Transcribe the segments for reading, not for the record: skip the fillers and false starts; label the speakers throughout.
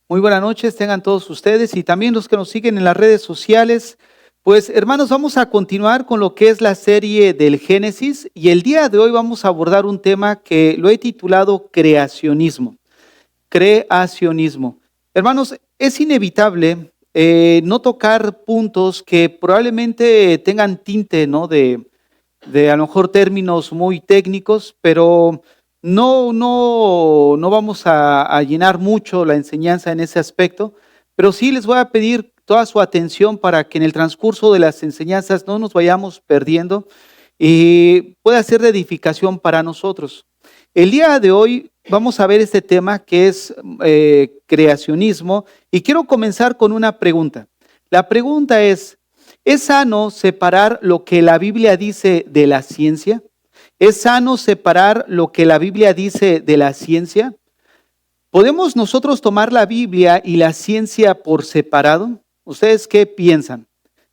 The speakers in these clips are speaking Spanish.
Speaker 1: Muy buenas noches, tengan todos ustedes y también los que nos siguen en las redes sociales. Pues hermanos, vamos a continuar con lo que es la serie del Génesis y el día de hoy vamos a abordar un tema que lo he titulado creacionismo. Creacionismo. Hermanos, es inevitable no tocar puntos que probablemente tengan tinte, ¿no? de a lo mejor términos muy técnicos, pero no vamos a llenar mucho la enseñanza en ese aspecto, pero sí les voy a pedir toda su atención para que en el transcurso de las enseñanzas no nos vayamos perdiendo y pueda ser de edificación para nosotros. El día de hoy vamos a ver este tema que es creacionismo y quiero comenzar con una pregunta. La pregunta ¿es sano separar lo que la Biblia dice de la ciencia? ¿Es sano separar lo que la Biblia dice de la ciencia? ¿Podemos nosotros tomar la Biblia y la ciencia por separado? ¿Ustedes qué piensan?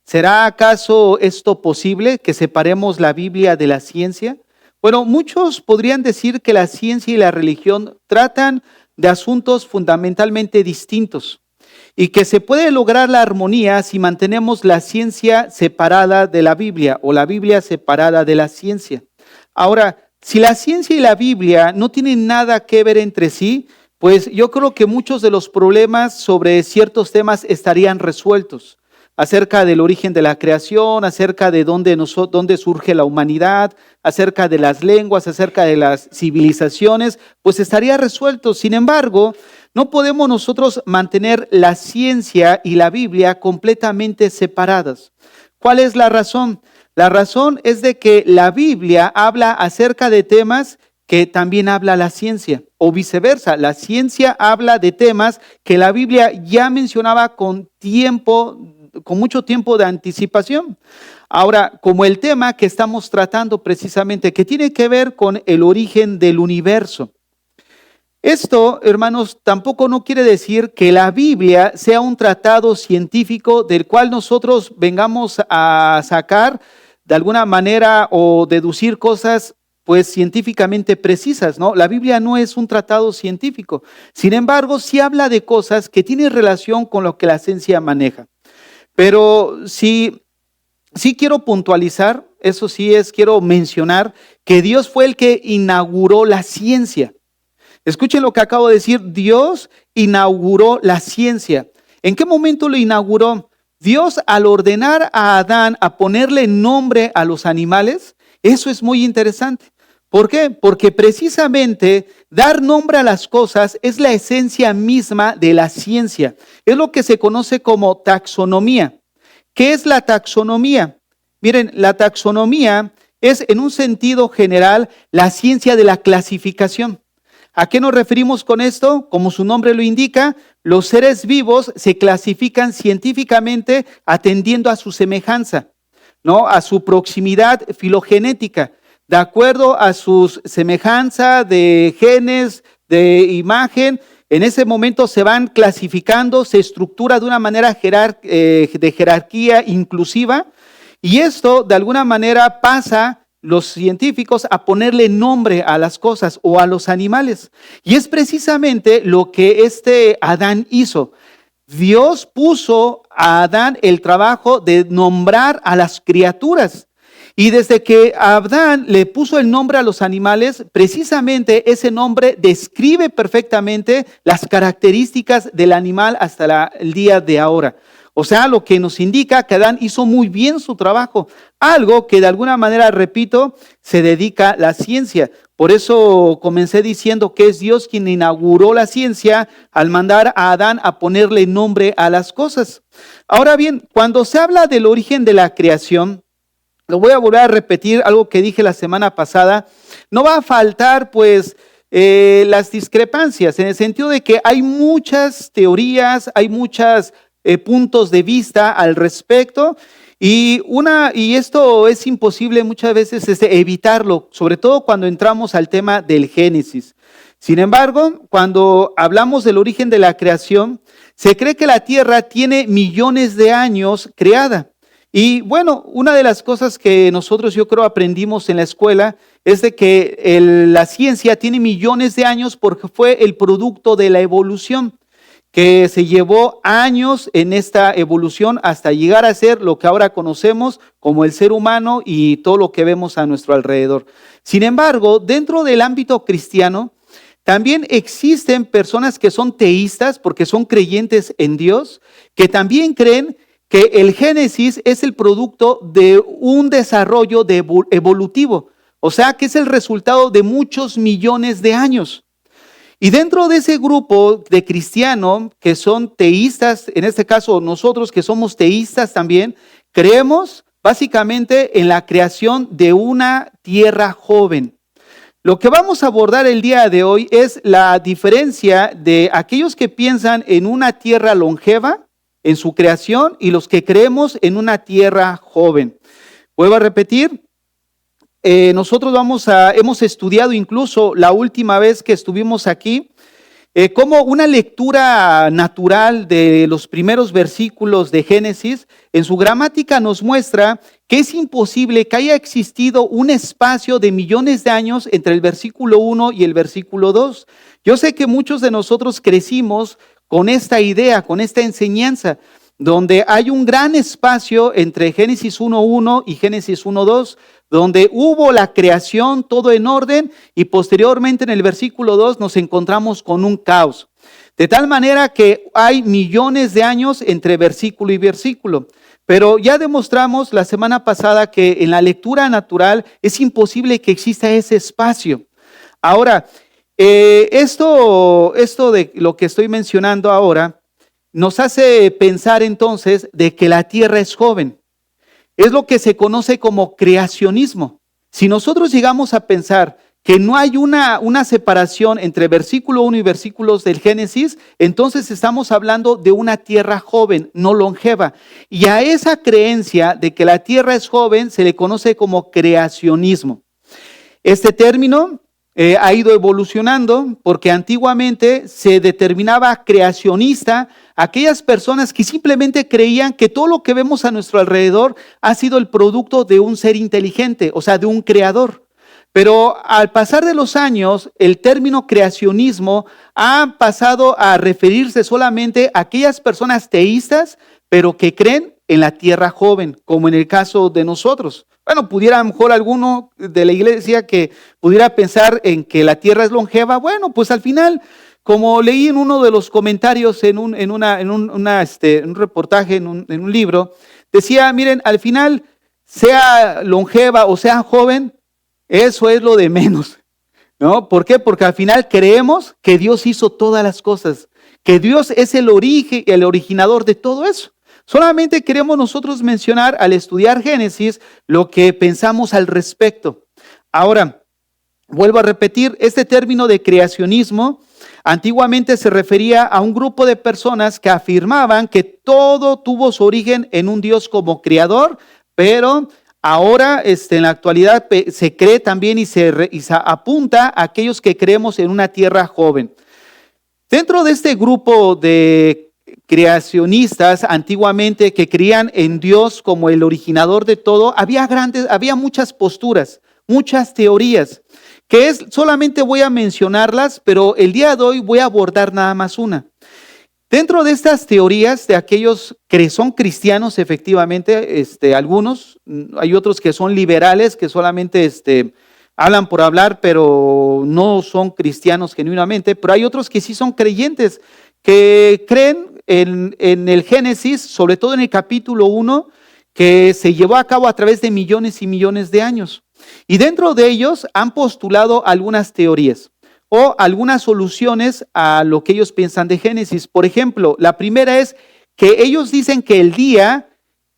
Speaker 1: ¿Será acaso esto posible, que separemos la Biblia de la ciencia? Bueno, muchos podrían decir que la ciencia y la religión tratan de asuntos fundamentalmente distintos y que se puede lograr la armonía si mantenemos la ciencia separada de la Biblia o la Biblia separada de la ciencia. Ahora, si la ciencia y la Biblia no tienen nada que ver entre sí, pues yo creo que muchos de los problemas sobre ciertos temas estarían resueltos. Acerca del origen de la creación, acerca de dónde surge la humanidad, acerca de las lenguas, acerca de las civilizaciones, pues estaría resuelto. Sin embargo, no podemos nosotros mantener la ciencia y la Biblia completamente separadas. ¿Cuál es la razón? La razón es de que la Biblia habla acerca de temas que también habla la ciencia, o viceversa. La ciencia habla de temas que la Biblia ya mencionaba con mucho tiempo de anticipación. Ahora, como el tema que estamos tratando precisamente, que tiene que ver con el origen del universo. Esto, hermanos, tampoco no quiere decir que la Biblia sea un tratado científico del cual nosotros vengamos a sacar de alguna manera o deducir cosas pues científicamente precisas, ¿no? La Biblia no es un tratado científico. Sin embargo, sí habla de cosas que tienen relación con lo que la ciencia maneja. Pero sí quiero puntualizar, eso sí quiero mencionar que Dios fue el que inauguró la ciencia. Escuchen lo que acabo de decir, Dios inauguró la ciencia. ¿En qué momento lo inauguró? Dios, al ordenar a Adán a ponerle nombre a los animales, eso es muy interesante. ¿Por qué? Porque precisamente dar nombre a las cosas es la esencia misma de la ciencia. Es lo que se conoce como taxonomía. ¿Qué es la taxonomía? Miren, la taxonomía es en un sentido general la ciencia de la clasificación. ¿A qué nos referimos con esto? Como su nombre lo indica, los seres vivos se clasifican científicamente atendiendo a su semejanza, ¿no? A su proximidad filogenética, de acuerdo a su semejanza de genes, de imagen. En ese momento se van clasificando, se estructura de una manera de jerarquía inclusiva y esto de alguna manera pasa los científicos a ponerle nombre a las cosas o a los animales. Y es precisamente lo que Adán hizo. Dios puso a Adán el trabajo de nombrar a las criaturas. Y desde que Adán le puso el nombre a los animales, precisamente ese nombre describe perfectamente las características del animal hasta el día de ahora. O sea, lo que nos indica que Adán hizo muy bien su trabajo, algo que de alguna manera, repito, se dedica la ciencia. Por eso comencé diciendo que es Dios quien inauguró la ciencia al mandar a Adán a ponerle nombre a las cosas. Ahora bien, cuando se habla del origen de la creación, lo voy a volver a repetir algo que dije la semana pasada, no va a faltar pues las discrepancias, en el sentido de que hay muchas teorías, hay muchos puntos de vista al respecto y esto es imposible muchas veces evitarlo, sobre todo cuando entramos al tema del Génesis. Sin embargo, cuando hablamos del origen de la creación, se cree que la tierra tiene millones de años creada. Y bueno, una de las cosas que nosotros yo creo aprendimos en la escuela es de que la ciencia tiene millones de años porque fue el producto de la evolución. que se llevó años en esta evolución hasta llegar a ser lo que ahora conocemos como el ser humano y todo lo que vemos a nuestro alrededor. Sin embargo, dentro del ámbito cristiano, también existen personas que son teístas porque son creyentes en Dios, que también creen que el Génesis es el producto de un desarrollo evolutivo, o sea, que es el resultado de muchos millones de años. Y dentro de ese grupo de cristianos que son teístas, en este caso nosotros que somos teístas también, creemos básicamente en la creación de una tierra joven. Lo que vamos a abordar el día de hoy es la diferencia de aquellos que piensan en una tierra longeva en su creación y los que creemos en una tierra joven. Vuelvo a repetir. Nosotros hemos estudiado incluso la última vez que estuvimos aquí, como una lectura natural de los primeros versículos de Génesis, en su gramática nos muestra que es imposible que haya existido un espacio de millones de años entre el versículo 1 y el versículo 2. Yo sé que muchos de nosotros crecimos con esta idea, con esta enseñanza, donde hay un gran espacio entre Génesis 1.1 y Génesis 1.2, donde hubo la creación, todo en orden, y posteriormente en el versículo 2 nos encontramos con un caos. De tal manera que hay millones de años entre versículo y versículo. Pero ya demostramos la semana pasada que en la lectura natural es imposible que exista ese espacio. Ahora, esto de lo que estoy mencionando ahora nos hace pensar entonces de que la tierra es joven. Es lo que se conoce como creacionismo. Si nosotros llegamos a pensar que no hay una separación entre versículo 1 y versículos del Génesis, entonces estamos hablando de una tierra joven, no longeva. Y a esa creencia de que la tierra es joven se le conoce como creacionismo. Este término ha ido evolucionando porque antiguamente se determinaba creacionista aquellas personas que simplemente creían que todo lo que vemos a nuestro alrededor ha sido el producto de un ser inteligente, o sea, de un creador. Pero al pasar de los años, el término creacionismo ha pasado a referirse solamente a aquellas personas teístas, pero que creen en la tierra joven, como en el caso de nosotros. Bueno, pudiera a lo mejor alguno de la iglesia que pudiera pensar en que la tierra es longeva. Bueno, pues al final, como leí en uno de los comentarios en un reportaje, en un libro, decía, miren, al final, sea longeva o sea joven, eso es lo de menos, ¿no? ¿Por qué? Porque al final creemos que Dios hizo todas las cosas, que Dios es el origen, el originador de todo eso. Solamente queremos nosotros mencionar al estudiar Génesis lo que pensamos al respecto. Ahora, vuelvo a repetir, este término de creacionismo antiguamente se refería a un grupo de personas que afirmaban que todo tuvo su origen en un Dios como creador, pero ahora en la actualidad se cree también y se apunta a aquellos que creemos en una tierra joven. Dentro de este grupo de creacionistas antiguamente que creían en Dios como el originador de todo, había muchas posturas, muchas teorías, que solamente voy a mencionarlas, pero el día de hoy voy a abordar nada más una. Dentro de estas teorías de aquellos que son cristianos, efectivamente, algunos, hay otros que son liberales, que solamente hablan por hablar, pero no son cristianos genuinamente, pero hay otros que sí son creyentes, que creen en el Génesis, sobre todo en el capítulo 1, que se llevó a cabo a través de millones y millones de años. Y dentro de ellos han postulado algunas teorías o algunas soluciones a lo que ellos piensan de Génesis. Por ejemplo, la primera es que ellos dicen que el día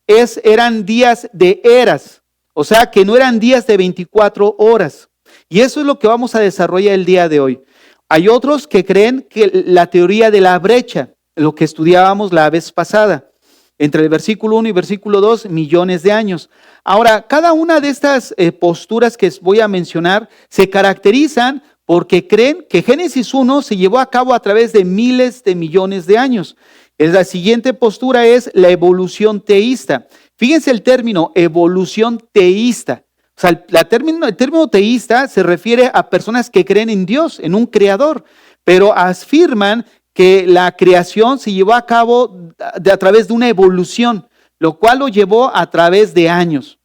Speaker 1: eran días de eras, o sea, que no eran días de 24 horas. Y eso es lo que vamos a desarrollar el día de hoy. Hay otros que creen que la teoría de la brecha, lo que estudiábamos la vez pasada, entre el versículo 1 y versículo 2, millones de años. Ahora, cada una de estas posturas que voy a mencionar se caracterizan porque creen que Génesis 1 se llevó a cabo a través de miles de millones de años. La siguiente postura es la evolución teísta. Fíjense el término evolución teísta. O sea, el término teísta se refiere a personas que creen en Dios, en un creador, pero afirman que la creación se llevó a cabo a través de una evolución, lo cual lo llevó a través de años.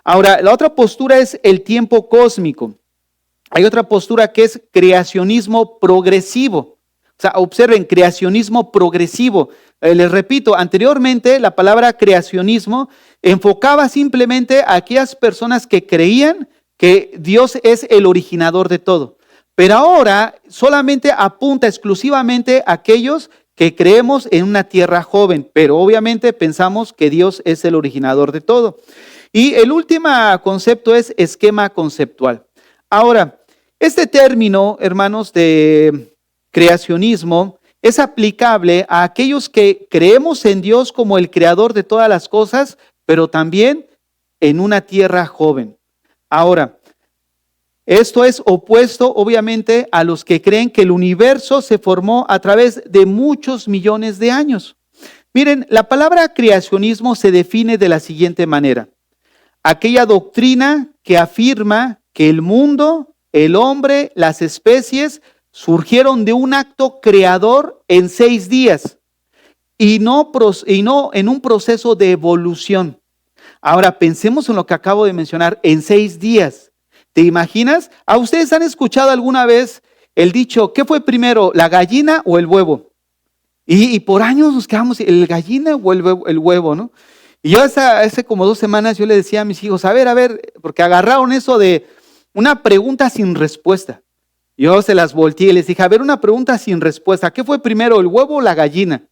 Speaker 1: Ahora, la otra postura es el tiempo cósmico. Hay otra postura que es creacionismo progresivo. O sea, observen, creacionismo progresivo. Les repito, anteriormente la palabra creacionismo enfocaba simplemente a aquellas personas que creían que Dios es el originador de todo. Pero ahora solamente apunta exclusivamente a aquellos que creemos en una tierra joven, pero obviamente pensamos que Dios es el originador de todo. Y el último concepto es esquema conceptual. Ahora, este término, hermanos, de creacionismo es aplicable a aquellos que creemos en Dios como el creador de todas las cosas, pero también en una tierra joven. Ahora, esto es opuesto, obviamente, a los que creen que el universo se formó a través de muchos millones de años. Miren, la palabra creacionismo se define de la siguiente manera: aquella doctrina que afirma que el mundo, el hombre, las especies surgieron de un acto creador en 6 días y no en un proceso de evolución. Ahora pensemos en lo que acabo de mencionar, en 6 días. ¿Te imaginas? ¿A ustedes han escuchado alguna vez el dicho, ¿qué fue primero, la gallina o el huevo? Y por años nos quedamos, ¿el gallina o el huevo, no? Y yo hace como 2 semanas yo le decía a mis hijos, a ver, porque agarraron eso de una pregunta sin respuesta. Yo se las volteé y les dije, a ver, una pregunta sin respuesta, ¿qué fue primero, el huevo o la gallina?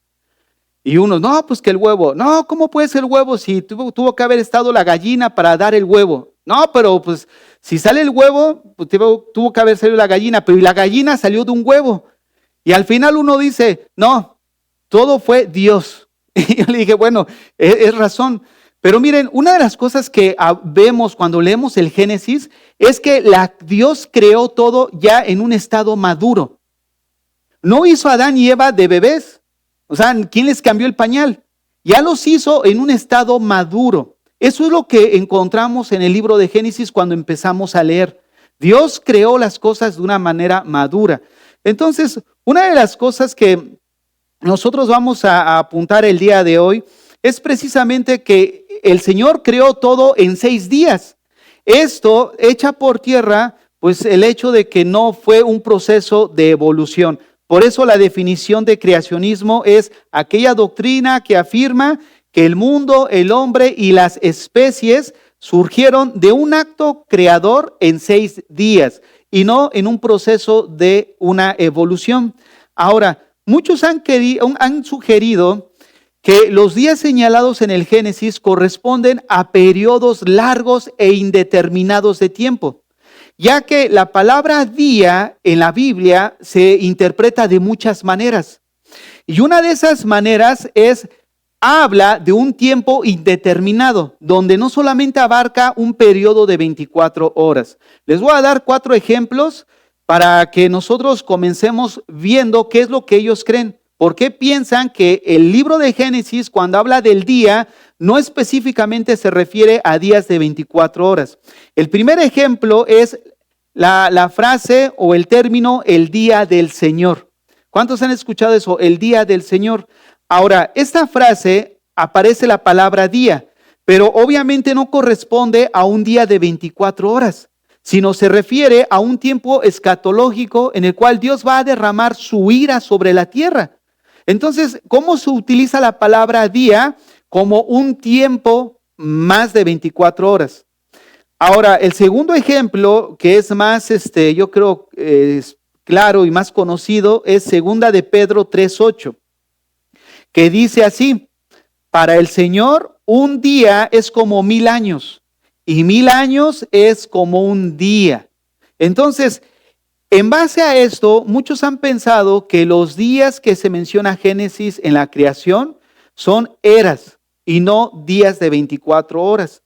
Speaker 1: Y unos, no, pues que el huevo. No, ¿cómo puede ser el huevo si tuvo que haber estado la gallina para dar el huevo? No, pero pues si sale el huevo, pues tuvo que haber salido la gallina, pero y la gallina salió de un huevo. Y al final uno dice, no, todo fue Dios. Y yo le dije, bueno, es razón. Pero miren, una de las cosas que vemos cuando leemos el Génesis es que Dios creó todo ya en un estado maduro. No hizo a Adán y Eva de bebés. O sea, ¿quién les cambió el pañal? Ya los hizo en un estado maduro. Eso es lo que encontramos en el libro de Génesis cuando empezamos a leer. Dios creó las cosas de una manera madura. Entonces, una de las cosas que nosotros vamos a apuntar el día de hoy es precisamente que el Señor creó todo en 6 días. Esto echa por tierra, pues, el hecho de que no fue un proceso de evolución. Por eso la definición de creacionismo es aquella doctrina que afirma que el mundo, el hombre y las especies surgieron de un acto creador en 6 días y no en un proceso de una evolución. Ahora, muchos han sugerido que los días señalados en el Génesis corresponden a periodos largos e indeterminados de tiempo, ya que la palabra día en la Biblia se interpreta de muchas maneras. Y una de esas maneras habla de un tiempo indeterminado, donde no solamente abarca un periodo de 24 horas. Les voy a dar 4 ejemplos para que nosotros comencemos viendo qué es lo que ellos creen. ¿Por qué piensan que el libro de Génesis, cuando habla del día, no específicamente se refiere a días de 24 horas? El primer ejemplo es la frase o el término el día del Señor. ¿Cuántos han escuchado eso? El día del Señor. Ahora, esta frase aparece la palabra día, pero obviamente no corresponde a un día de 24 horas, sino se refiere a un tiempo escatológico en el cual Dios va a derramar su ira sobre la tierra. Entonces, ¿cómo se utiliza la palabra día? Como un tiempo más de 24 horas. Ahora, el segundo ejemplo, que es más, yo creo, es claro y más conocido, es 2 de Pedro 3:8, que dice así: para el Señor un día es como 1000 años y 1000 años es como un día. Entonces, en base a esto, muchos han pensado que los días que se menciona Génesis en la creación son eras y no días de 24 horas.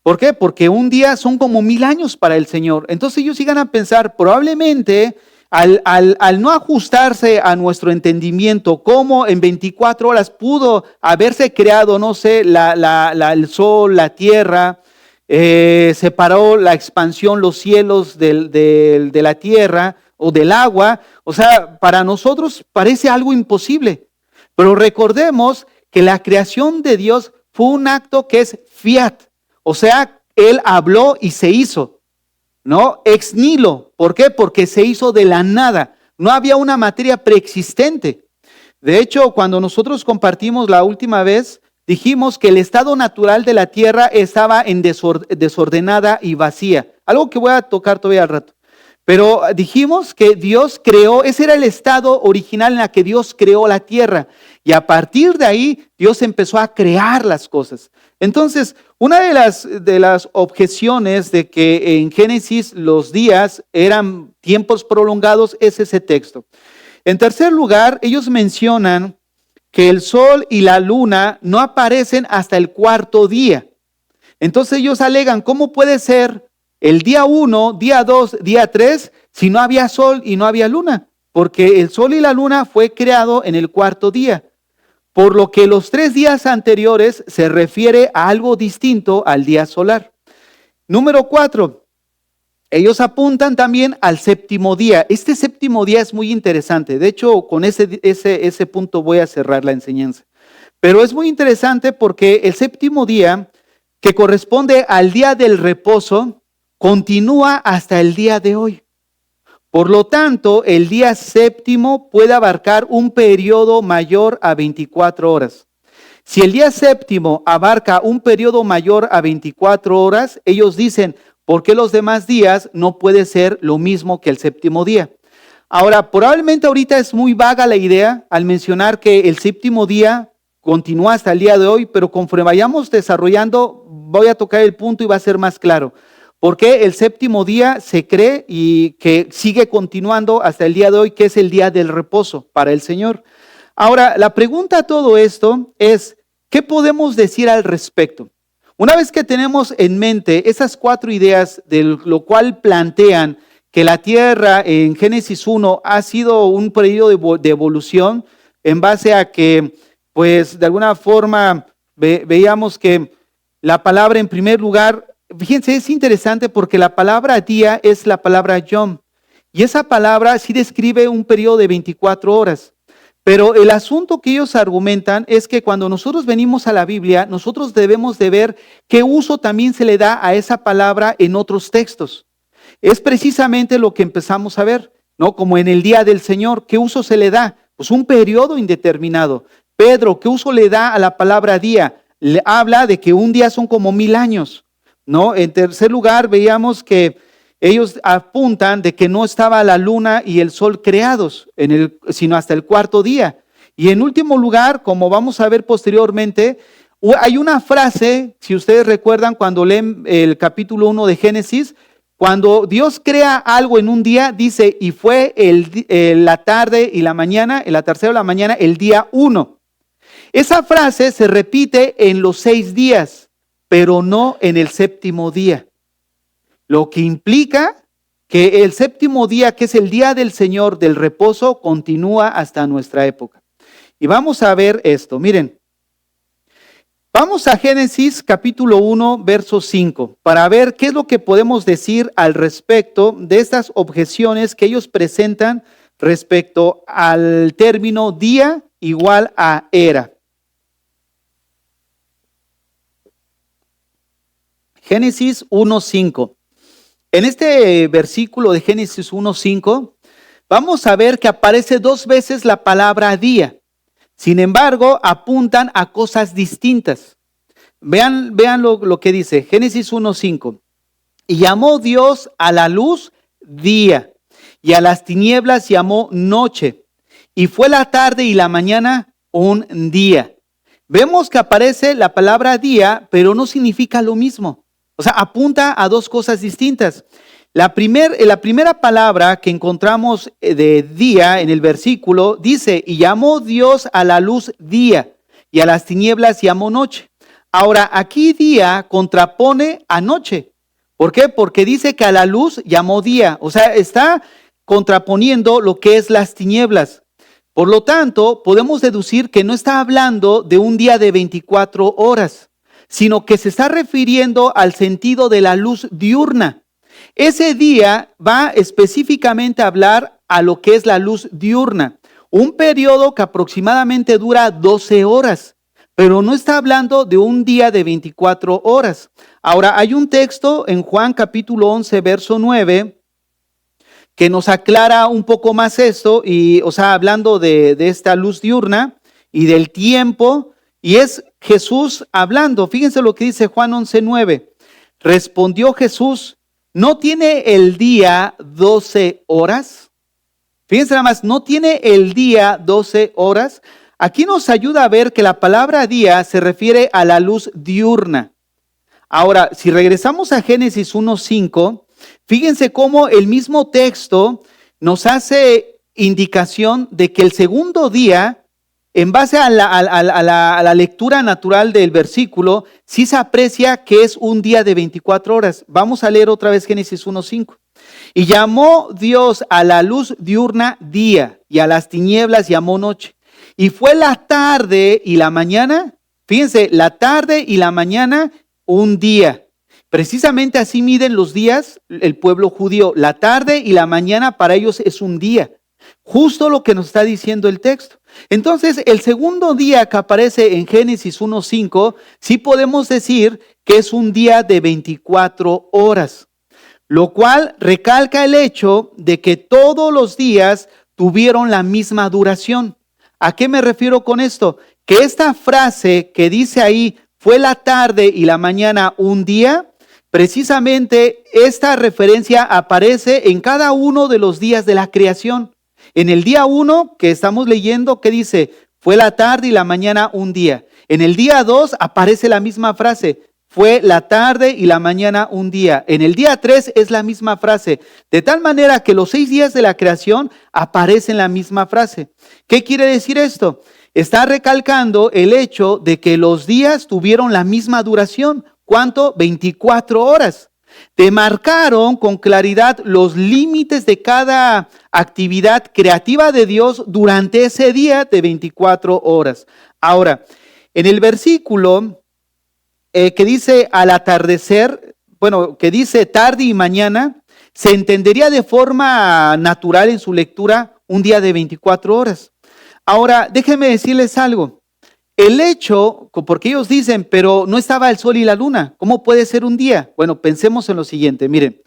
Speaker 1: ¿Por qué? Porque un día son como 1000 años para el Señor. Entonces ellos llegan a pensar, probablemente al no ajustarse a nuestro entendimiento, cómo en 24 horas pudo haberse creado, no sé, el sol, la tierra, separó la expansión, los cielos de la tierra, o del agua. O sea, para nosotros parece algo imposible. Pero recordemos que la creación de Dios fue un acto que es fiat. O sea, Él habló y se hizo, ¿no? Ex nihilo. ¿Por qué? Porque se hizo de la nada. No había una materia preexistente. De hecho, cuando nosotros compartimos la última vez, dijimos que el estado natural de la tierra estaba en desordenada y vacía. Algo que voy a tocar todavía al rato. Pero dijimos que Dios creó, ese era el estado original en el que Dios creó la tierra. Y a partir de ahí, Dios empezó a crear las cosas. Entonces, una de las objeciones de que en Génesis los días eran tiempos prolongados es ese texto. En tercer lugar, ellos mencionan que el sol y la luna no aparecen hasta el cuarto día. Entonces ellos alegan, ¿cómo puede ser el día 1, día 2, día 3, si no había sol y no había luna? Porque el sol y la luna fue creado en el cuarto día. Por lo que los 3 días anteriores se refiere a algo distinto al día solar. Número 4. Ellos apuntan también al séptimo día. Este séptimo día es muy interesante. De hecho, con ese punto voy a cerrar la enseñanza. Pero es muy interesante porque el séptimo día, que corresponde al día del reposo, continúa hasta el día de hoy. Por lo tanto, el día séptimo puede abarcar un periodo mayor a 24 horas. Si el día séptimo abarca un periodo mayor a 24 horas, ellos dicen, ¿por qué los demás días no puede ser lo mismo que el séptimo día? Ahora, probablemente ahorita es muy vaga la idea al mencionar que el séptimo día continúa hasta el día de hoy, pero conforme vayamos desarrollando, voy a tocar el punto y va a ser más claro. ¿Por qué el séptimo día se cree y que sigue continuando hasta el día de hoy, que es el día del reposo para el Señor? Ahora, la pregunta a todo esto es, ¿qué podemos decir al respecto? Una vez que tenemos en mente esas 4 ideas, de lo cual plantean que la tierra en Génesis 1 ha sido un periodo de evolución en base a que, pues, de alguna forma veíamos que la palabra en primer lugar, fíjense, es interesante porque la palabra día es la palabra yom, y esa palabra sí describe un periodo de 24 horas. Pero el asunto que ellos argumentan es que cuando nosotros venimos a la Biblia, nosotros debemos de ver qué uso también se le da a esa palabra en otros textos. Es precisamente lo que empezamos a ver, ¿no? Como en el día del Señor, ¿qué uso se le da? Pues un periodo indeterminado. Pedro, ¿qué uso le da a la palabra día? Le habla de que un día son como 1000 años, ¿no? En tercer lugar, veíamos que ellos apuntan de que no estaba la luna y el sol creados, sino hasta el cuarto día. Y en último lugar, como vamos a ver posteriormente, hay una frase, si ustedes recuerdan cuando leen el capítulo 1 de Génesis, cuando Dios crea algo en un día, dice, y fue la tarde y la mañana, en la tercera de la mañana, el día 1. Esa frase se repite en los 6 días, pero no en el séptimo día. Lo que implica que el séptimo día, que es el día del Señor, del reposo, continúa hasta nuestra época. Y vamos a ver esto, miren. Vamos a Génesis capítulo 1, verso 5, para ver qué es lo que podemos decir al respecto de estas objeciones que ellos presentan respecto al término día igual a era. Génesis 1:5. En este versículo de Génesis 1:5, vamos a ver que aparece 2 veces la palabra día. Sin embargo, apuntan a cosas distintas. Vean lo que dice Génesis 1:5. Y llamó Dios a la luz día, y a las tinieblas llamó noche. Y fue la tarde y la mañana un día. Vemos que aparece la palabra día, pero no significa lo mismo. O sea, apunta a 2 cosas distintas. La primera palabra que encontramos de día en el versículo dice, y llamó Dios a la luz día, y a las tinieblas llamó noche. Ahora, aquí día contrapone a noche. ¿Por qué? Porque dice que a la luz llamó día. O sea, está contraponiendo lo que es las tinieblas. Por lo tanto, podemos deducir que no está hablando de un día de 24 horas, sino que se está refiriendo al sentido de la luz diurna. Ese día va específicamente a hablar a lo que es la luz diurna, un periodo que aproximadamente dura 12 horas, pero no está hablando de un día de 24 horas. Ahora, hay un texto en Juan capítulo 11, verso 9, que nos aclara un poco más esto, y, o sea, hablando de esta luz diurna y del tiempo, y es Jesús hablando. Fíjense lo que dice Juan 11, 9. Respondió Jesús: ¿no tiene el día 12 horas? Fíjense nada más, ¿no tiene el día 12 horas? Aquí nos ayuda a ver que la palabra día se refiere a la luz diurna. Ahora, si regresamos a Génesis 1:5, fíjense cómo el mismo texto nos hace indicación de que el segundo día, en base a la lectura natural del versículo, sí se aprecia que es un día de 24 horas. Vamos a leer otra vez Génesis 1:5. Y llamó Dios a la luz diurna día, y a las tinieblas llamó noche. Y fue la tarde y la mañana, fíjense, la tarde y la mañana un día. Precisamente así miden los días el pueblo judío. La tarde y la mañana para ellos es un día. Justo lo que nos está diciendo el texto. Entonces, el segundo día que aparece en Génesis 1:5, sí podemos decir que es un día de 24 horas, lo cual recalca el hecho de que todos los días tuvieron la misma duración. ¿A qué me refiero con esto? Que esta frase que dice ahí, fue la tarde y la mañana un día, precisamente esta referencia aparece en cada uno de los días de la creación. En el día 1 que estamos leyendo, que dice, fue la tarde y la mañana un día. En el día 2 aparece la misma frase, fue la tarde y la mañana un día. En el día 3 es la misma frase. De tal manera que los 6 días de la creación aparecen la misma frase. ¿Qué quiere decir esto? Está recalcando el hecho de que los días tuvieron la misma duración. ¿Cuánto? 24 horas. Demarcaron con claridad los límites de cada actividad creativa de Dios durante ese día de 24 horas. Ahora, en el versículo que dice al atardecer, bueno, que dice tarde y mañana, se entendería de forma natural en su lectura un día de 24 horas. Ahora, déjenme decirles algo. El hecho, porque ellos dicen, pero no estaba el sol y la luna, ¿cómo puede ser un día? Bueno, pensemos en lo siguiente, miren.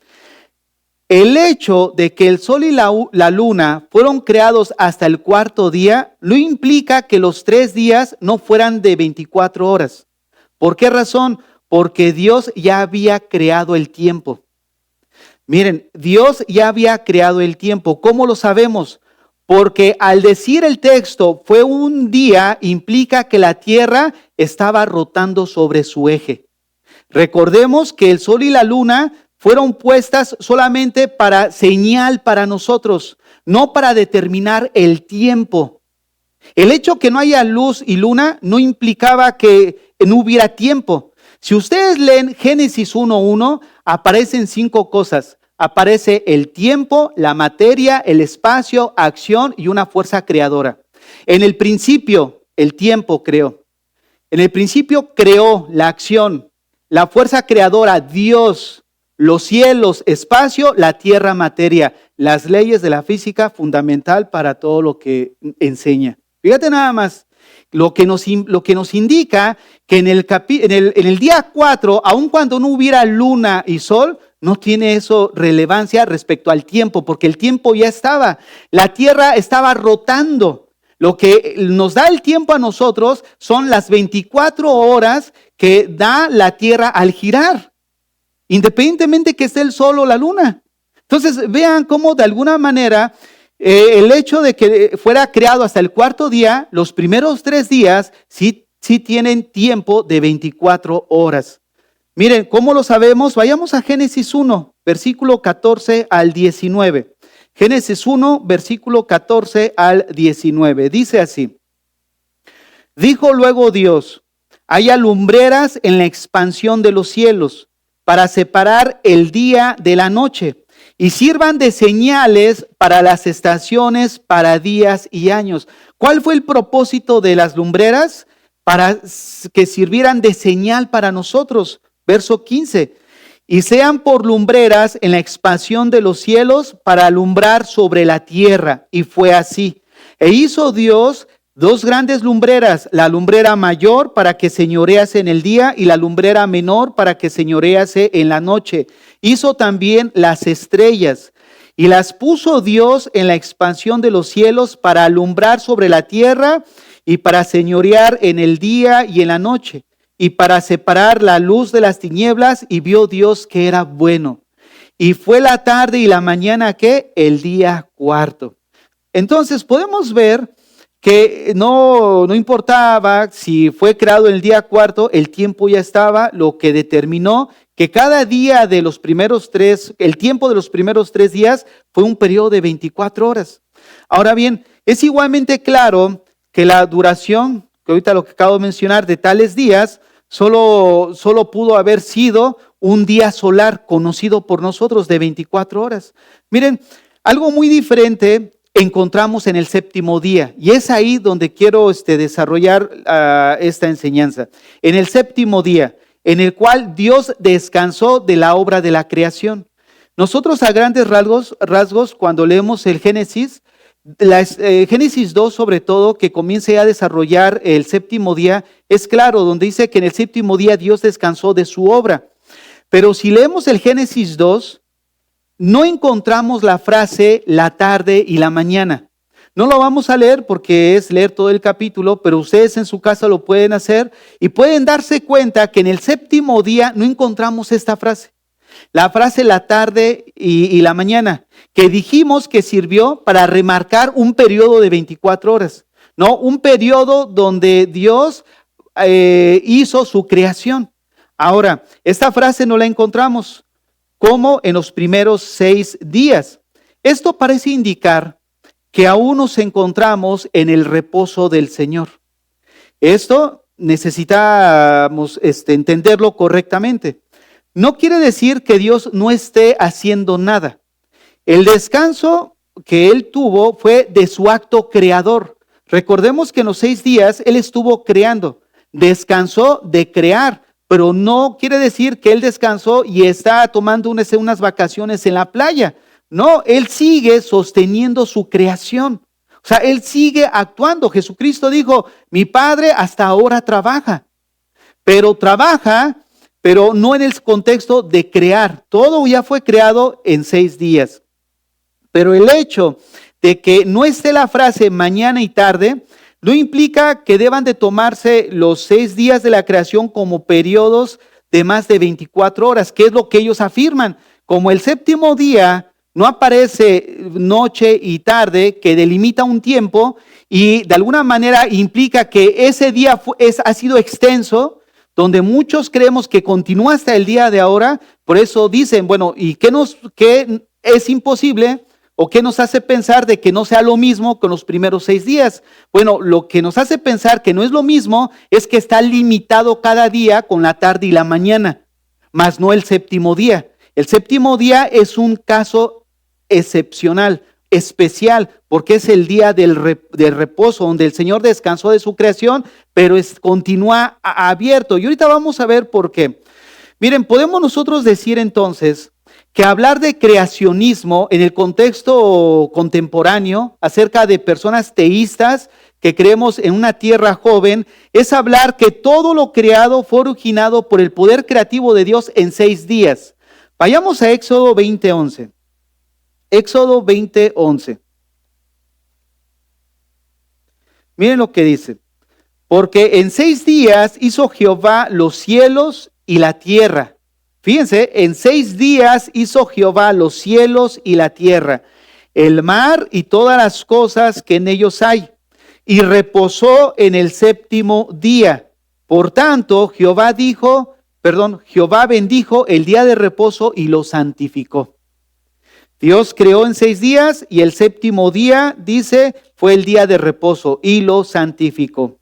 Speaker 1: El hecho de que el sol y la luna fueron creados hasta el cuarto día, no implica que los 3 días no fueran de 24 horas. ¿Por qué razón? Porque Dios ya había creado el tiempo. Miren, Dios ya había creado el tiempo. ¿Cómo lo sabemos? Porque al decir el texto, fue un día, implica que la tierra estaba rotando sobre su eje. Recordemos que el sol y la luna fueron puestas solamente para señal para nosotros, no para determinar el tiempo. El hecho que no haya luz y luna no implicaba que no hubiera tiempo. Si ustedes leen Génesis 1:1, aparecen 5 cosas. Aparece el tiempo, la materia, el espacio, acción y una fuerza creadora. En el principio, el tiempo creó. En el principio creó la acción, la fuerza creadora, Dios, los cielos, espacio, la tierra, materia. Las leyes de la física, fundamental para todo lo que enseña. Fíjate nada más, lo que nos indica que en el día 4, aun cuando no hubiera luna y sol, no tiene eso relevancia respecto al tiempo, porque el tiempo ya estaba. La tierra estaba rotando. Lo que nos da el tiempo a nosotros son las 24 horas que da la tierra al girar, independientemente que esté el sol o la luna. Entonces vean cómo de alguna manera el hecho de que fuera creado hasta el cuarto día, los primeros 3 días sí tienen tiempo de 24 horas. Miren, ¿cómo lo sabemos? Vayamos a Génesis 1, versículo 14 al 19. Génesis 1, versículo 14 al 19. Dice así: dijo luego Dios, haya lumbreras en la expansión de los cielos para separar el día de la noche y sirvan de señales para las estaciones, para días y años. ¿Cuál fue el propósito de las lumbreras? Para que sirvieran de señal para nosotros. Verso 15. y sean por lumbreras en la expansión de los cielos para alumbrar sobre la tierra. Y fue así. E hizo Dios dos grandes lumbreras, la lumbrera mayor para que señorease en el día y la lumbrera menor para que señorease en la noche. Hizo también las estrellas y las puso Dios en la expansión de los cielos para alumbrar sobre la tierra y para señorear en el día y en la noche y para separar la luz de las tinieblas. Y vio Dios que era bueno. Y fue la tarde y la mañana, ¿qué? El día cuarto. Entonces podemos ver que no importaba si fue creado el día cuarto, el tiempo ya estaba, lo que determinó que cada día de los primeros tres, el tiempo de los primeros 3 días fue un periodo de 24 horas. Ahora bien, es igualmente claro que la duración, que ahorita lo que acabo de mencionar, de tales días, solo pudo haber sido un día solar conocido por nosotros de 24 horas. Miren, algo muy diferente encontramos en el séptimo día, y es ahí donde quiero desarrollar esta enseñanza. En el séptimo día, en el cual Dios descansó de la obra de la creación. Nosotros a grandes rasgos cuando leemos el Génesis, Génesis 2 sobre todo, que comienza a desarrollar el séptimo día, es claro, donde dice que en el séptimo día Dios descansó de su obra. Pero si leemos el Génesis 2, no encontramos la frase la tarde y la mañana. No lo vamos a leer porque es leer todo el capítulo, pero ustedes en su casa lo pueden hacer y pueden darse cuenta que en el séptimo día no encontramos esta frase. La frase la tarde y la mañana, que dijimos que sirvió para remarcar un periodo de 24 horas, ¿no? Un periodo donde Dios hizo su creación. Ahora, esta frase no la encontramos como en los primeros 6 días. Esto parece indicar que aún nos encontramos en el reposo del Señor. Esto necesitamos entenderlo correctamente. No quiere decir que Dios no esté haciendo nada. El descanso que Él tuvo fue de su acto creador. Recordemos que en los 6 días Él estuvo creando, descansó de crear, pero no quiere decir que Él descansó y está tomando unas vacaciones en la playa. No, Él sigue sosteniendo su creación. O sea, Él sigue actuando. Jesucristo dijo, mi Padre hasta ahora trabaja, pero no en el contexto de crear. Todo ya fue creado en 6 días. Pero el hecho de que no esté la frase mañana y tarde, no implica que deban de tomarse los 6 días de la creación como periodos de más de 24 horas, que es lo que ellos afirman. Como el séptimo día no aparece noche y tarde, que delimita un tiempo y de alguna manera implica que ese día ha sido extenso, donde muchos creemos que continúa hasta el día de ahora. Por eso dicen, bueno, ¿y qué es imposible? ¿O qué nos hace pensar de que no sea lo mismo con los primeros 6 días? Bueno, lo que nos hace pensar que no es lo mismo es que está limitado cada día con la tarde y la mañana, más no el séptimo día. El séptimo día es un caso excepcional, especial, porque es el día del reposo, donde el Señor descansó de su creación, pero continúa abierto. Y ahorita vamos a ver por qué. Miren, podemos nosotros decir entonces que hablar de creacionismo en el contexto contemporáneo acerca de personas teístas que creemos en una tierra joven es hablar que todo lo creado fue originado por el poder creativo de Dios en 6 días. Vayamos a Éxodo 20:11. Éxodo 20:11. Miren lo que dice. Porque en 6 días hizo Jehová los cielos y la tierra. Fíjense, en 6 días hizo Jehová los cielos y la tierra, el mar y todas las cosas que en ellos hay, y reposó en el séptimo día. Por tanto, Jehová bendijo el día de reposo y lo santificó. Dios creó en 6 días y el séptimo día, dice, fue el día de reposo y lo santificó.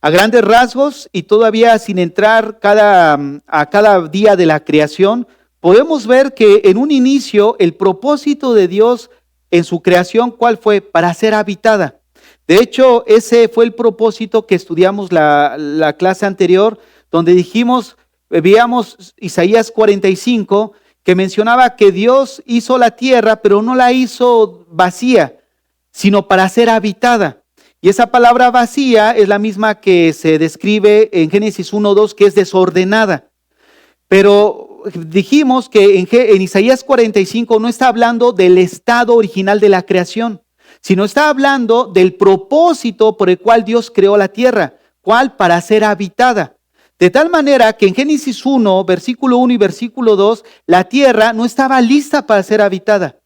Speaker 1: A grandes rasgos y todavía sin entrar a cada día de la creación, podemos ver que en un inicio el propósito de Dios en su creación, ¿cuál fue? Para ser habitada. De hecho, ese fue el propósito que estudiamos la clase anterior, donde dijimos veíamos Isaías 45, que mencionaba que Dios hizo la tierra, pero no la hizo vacía, sino para ser habitada. Y esa palabra vacía es la misma que se describe en Génesis 1:2, que es desordenada. Pero dijimos que en Isaías 45 no está hablando del estado original de la creación, sino está hablando del propósito por el cual Dios creó la tierra, ¿cuál? Para ser habitada. De tal manera que en Génesis 1, versículo 1 y versículo 2, la tierra no estaba lista para ser habitada.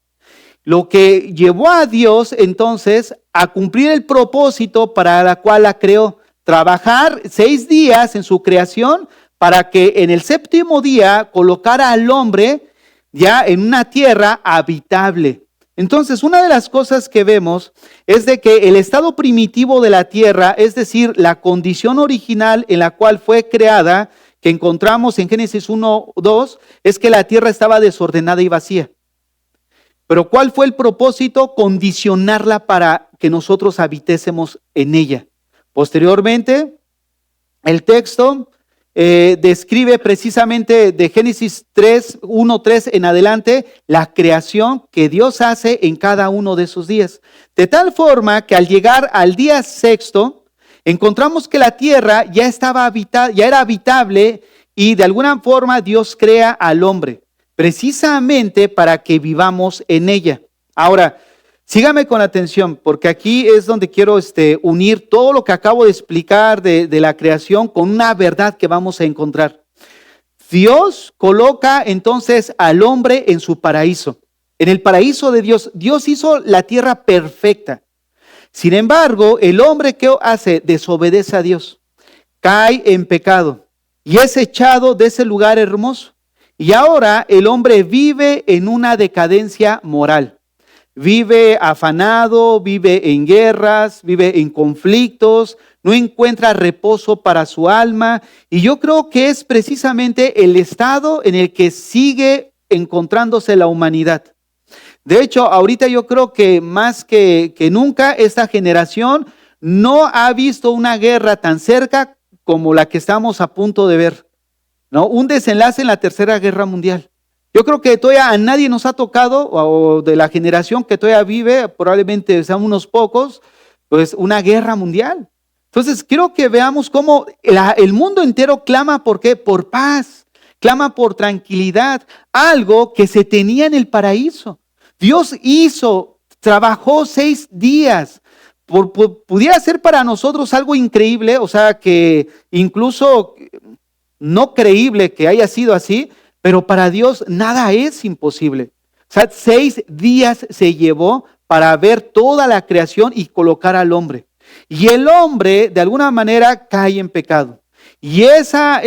Speaker 1: Lo que llevó a Dios entonces a cumplir el propósito para la cual la creó, trabajar 6 días en su creación para que en el séptimo día colocara al hombre ya en una tierra habitable. Entonces, una de las cosas que vemos es de que el estado primitivo de la tierra, es decir, la condición original en la cual fue creada, que encontramos en Génesis 1:2, es que la tierra estaba desordenada y vacía. Pero ¿cuál fue el propósito? Condicionarla para que nosotros habitésemos en ella. Posteriormente, el texto describe precisamente de Génesis 1:3 en adelante la creación que Dios hace en cada uno de sus días. De tal forma que al llegar al día sexto, encontramos que la tierra ya estaba ya era habitable y de alguna forma Dios crea al hombre, precisamente para que vivamos en ella. Ahora, sígame con atención, porque aquí es donde quiero unir todo lo que acabo de explicar de la creación con una verdad que vamos a encontrar. Dios coloca entonces al hombre en su paraíso. En el paraíso de Dios, Dios hizo la tierra perfecta. Sin embargo, el hombre, ¿qué hace? Desobedece a Dios, cae en pecado y es echado de ese lugar hermoso. Y ahora el hombre vive en una decadencia moral. Vive afanado, vive en guerras, vive en conflictos, no encuentra reposo para su alma. Y yo creo que es precisamente el estado en el que sigue encontrándose la humanidad. De hecho, ahorita yo creo que más que nunca esta generación no ha visto una guerra tan cerca como la que estamos a punto de ver, ¿no? Un desenlace en la Tercera Guerra Mundial. Yo creo que todavía a nadie nos ha tocado, o de la generación que todavía vive, probablemente sean unos pocos, pues una guerra mundial. Entonces quiero que veamos cómo el mundo entero clama, ¿por qué? Por paz, clama por tranquilidad, algo que se tenía en el paraíso. Dios trabajó 6 días. Pudiera ser para nosotros algo increíble, o sea que incluso no creíble que haya sido así, pero para Dios nada es imposible. O sea, 6 días se llevó para ver toda la creación y colocar al hombre. Y el hombre, de alguna manera, cae en pecado. Y esa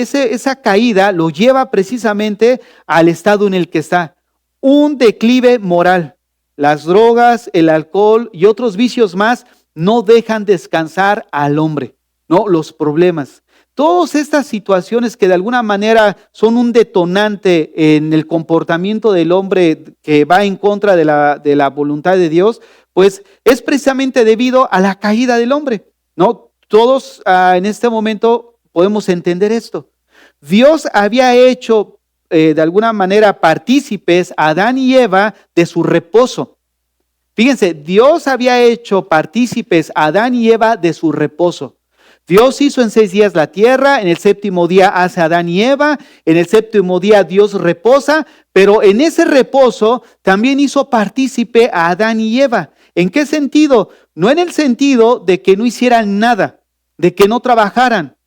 Speaker 1: caída lo lleva precisamente al estado en el que está. Un declive moral. Las drogas, el alcohol y otros vicios más no dejan descansar al hombre, ¿no? Los problemas. Todas estas situaciones que de alguna manera son un detonante en el comportamiento del hombre que va en contra de la voluntad de Dios, pues es precisamente debido a la caída del hombre, ¿no? Todos en este momento podemos entender esto. Dios había hecho de alguna manera partícipes a Adán y Eva de su reposo. Fíjense, Dios había hecho partícipes a Adán y Eva de su reposo. Dios hizo en 6 días la tierra, en el séptimo día hace a Adán y Eva, en el séptimo día Dios reposa, pero en ese reposo también hizo partícipe a Adán y Eva. ¿En qué sentido? No en el sentido de que no hicieran nada, de que no trabajaran,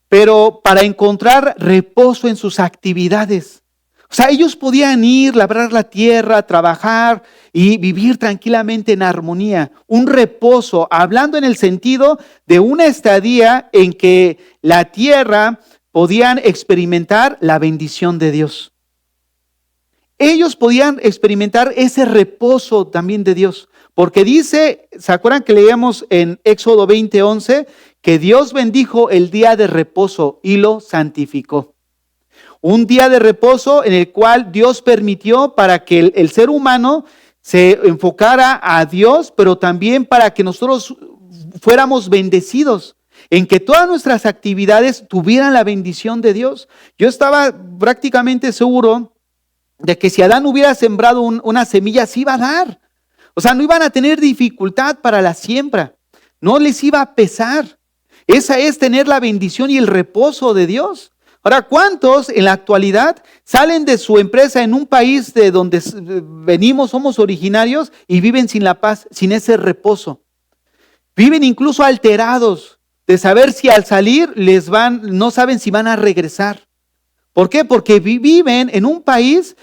Speaker 1: pero para encontrar reposo en sus actividades. O sea, ellos podían ir, labrar la tierra, trabajar y vivir tranquilamente en armonía. Un reposo, hablando en el sentido de una estadía en que la tierra podían experimentar la bendición de Dios. Ellos podían experimentar ese reposo también de Dios. Porque dice, ¿se acuerdan que leíamos en Éxodo 20:11? Que Dios bendijo el día de reposo y lo santificó. Un día de reposo en el cual Dios permitió para que el ser humano se enfocara a Dios, pero también para que nosotros fuéramos bendecidos. en que todas nuestras actividades tuvieran la bendición de Dios. Yo estaba prácticamente seguro de que si Adán hubiera sembrado una semilla, se iba a dar. O sea, no iban a tener dificultad para la siembra, no les iba a pesar. Esa es tener la bendición y el reposo de Dios. Ahora, ¿cuántos en la actualidad salen de su empresa en un país de donde venimos, somos originarios, y viven sin la paz, sin ese reposo? Viven incluso alterados de saber si al salir no saben si van a regresar. ¿Por qué? Porque viven en un país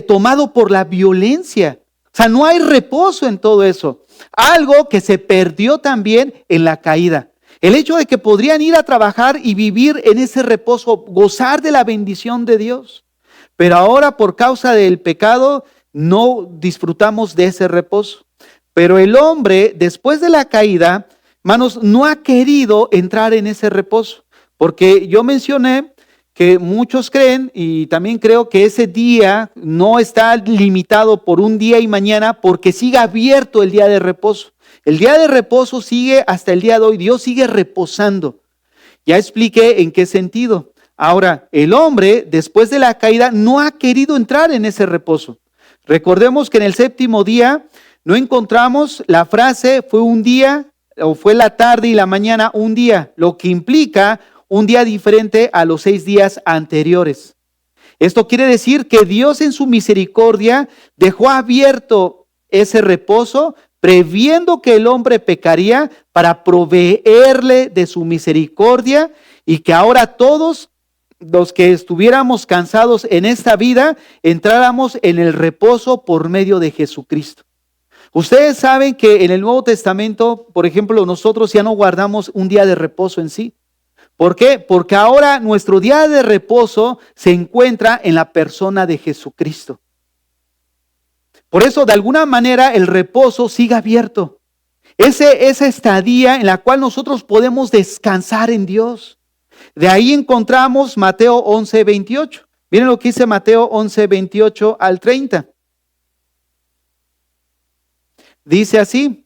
Speaker 1: tomado por la violencia. O sea, no hay reposo en todo eso. Algo que se perdió también en la caída. El hecho de que podrían ir a trabajar y vivir en ese reposo, gozar de la bendición de Dios. Pero ahora por causa del pecado no disfrutamos de ese reposo. Pero el hombre, después de la caída, hermanos, no ha querido entrar en ese reposo. Porque yo mencioné que muchos creen, y también creo que ese día no está limitado por un día y mañana, porque sigue abierto el día de reposo. El día de reposo sigue hasta el día de hoy. Dios sigue reposando. Ya expliqué en qué sentido. Ahora, el hombre, después de la caída, no ha querido entrar en ese reposo. Recordemos que en el séptimo día no encontramos la frase fue un día, o fue la tarde y la mañana un día, lo que implica un día diferente a los 6 días anteriores. Esto quiere decir que Dios en su misericordia dejó abierto ese reposo, previendo que el hombre pecaría para proveerle de su misericordia, y que ahora todos los que estuviéramos cansados en esta vida entráramos en el reposo por medio de Jesucristo. Ustedes saben que en el Nuevo Testamento, por ejemplo, nosotros ya no guardamos un día de reposo en sí. ¿Por qué? Porque ahora nuestro día de reposo se encuentra en la persona de Jesucristo. Por eso, de alguna manera, el reposo sigue abierto. Esa estadía en la cual nosotros podemos descansar en Dios. De ahí encontramos Mateo 11:28. Miren lo que dice Mateo 11:28 al 30. Dice así: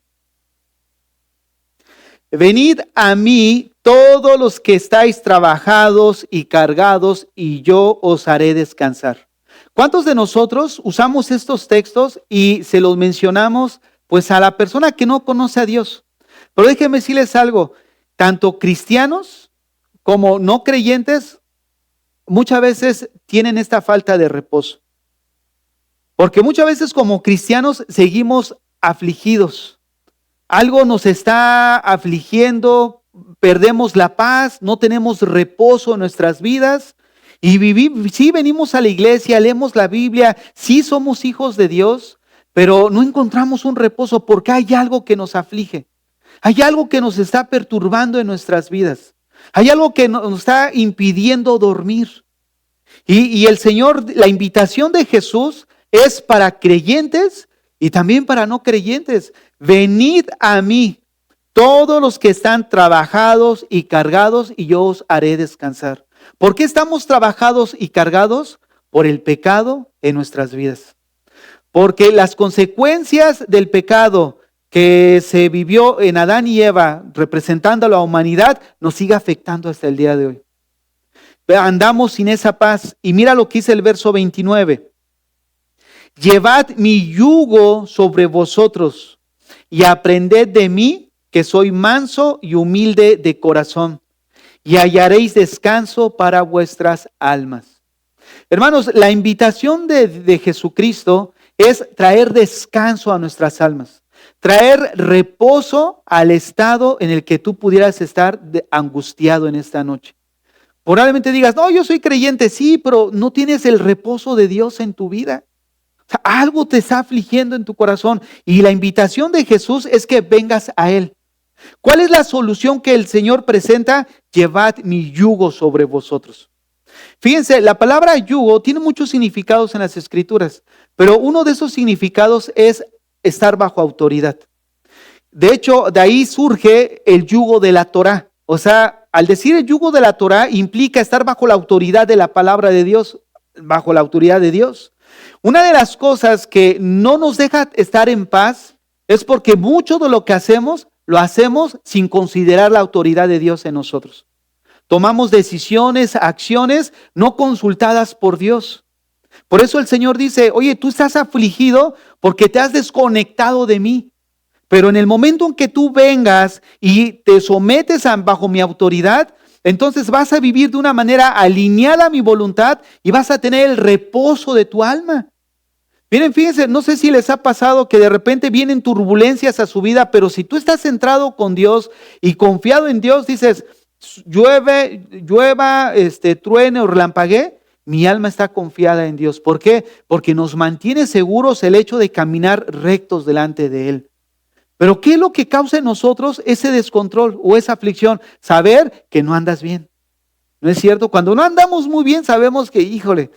Speaker 1: venid a mí todos los que estáis trabajados y cargados, y yo os haré descansar. ¿Cuántos de nosotros usamos estos textos y se los mencionamos pues a la persona que no conoce a Dios? Pero déjenme decirles algo, tanto cristianos como no creyentes muchas veces tienen esta falta de reposo. Porque muchas veces como cristianos seguimos afligidos. Algo nos está afligiendo, perdemos la paz, no tenemos reposo en nuestras vidas. Y sí venimos a la iglesia, leemos la Biblia, sí somos hijos de Dios, pero no encontramos un reposo porque hay algo que nos aflige. Hay algo que nos está perturbando en nuestras vidas. Hay algo que nos está impidiendo dormir. Y el Señor, la invitación de Jesús es para creyentes y también para no creyentes. Venid a mí, todos los que están trabajados y cargados, y yo os haré descansar. ¿Por qué estamos trabajados y cargados? Por el pecado en nuestras vidas. Porque las consecuencias del pecado que se vivió en Adán y Eva, representando a la humanidad, nos sigue afectando hasta el día de hoy. Andamos sin esa paz. Y mira lo que dice el verso 29. Llevad mi yugo sobre vosotros y aprended de mí, que soy manso y humilde de corazón, y hallaréis descanso para vuestras almas. Hermanos, la invitación de Jesucristo es traer descanso a nuestras almas, traer reposo al estado en el que tú pudieras estar angustiado en esta noche. Probablemente digas, no, yo soy creyente, sí, pero no tienes el reposo de Dios en tu vida. O sea, algo te está afligiendo en tu corazón, y la invitación de Jesús es que vengas a Él. ¿Cuál es la solución que el Señor presenta? Llevad mi yugo sobre vosotros. Fíjense, la palabra yugo tiene muchos significados en las Escrituras, pero uno de esos significados es estar bajo autoridad. De hecho, de ahí surge el yugo de la Torá. O sea, al decir el yugo de la Torá implica estar bajo la autoridad de la palabra de Dios, bajo la autoridad de Dios. Una de las cosas que no nos deja estar en paz es porque mucho de lo que hacemos lo hacemos sin considerar la autoridad de Dios en nosotros. Tomamos decisiones, acciones no consultadas por Dios. Por eso el Señor dice, oye, tú estás afligido porque te has desconectado de mí. Pero en el momento en que tú vengas y te sometes bajo mi autoridad, entonces vas a vivir de una manera alineada a mi voluntad y vas a tener el reposo de tu alma. Miren, fíjense, no sé si les ha pasado que de repente vienen turbulencias a su vida, pero si tú estás centrado con Dios y confiado en Dios, dices, llueva, truene o relampaguee, mi alma está confiada en Dios. ¿Por qué? Porque nos mantiene seguros el hecho de caminar rectos delante de Él. Pero ¿qué es lo que causa en nosotros ese descontrol o esa aflicción? Saber que no andas bien. ¿No es cierto? Cuando no andamos muy bien, sabemos que, híjole,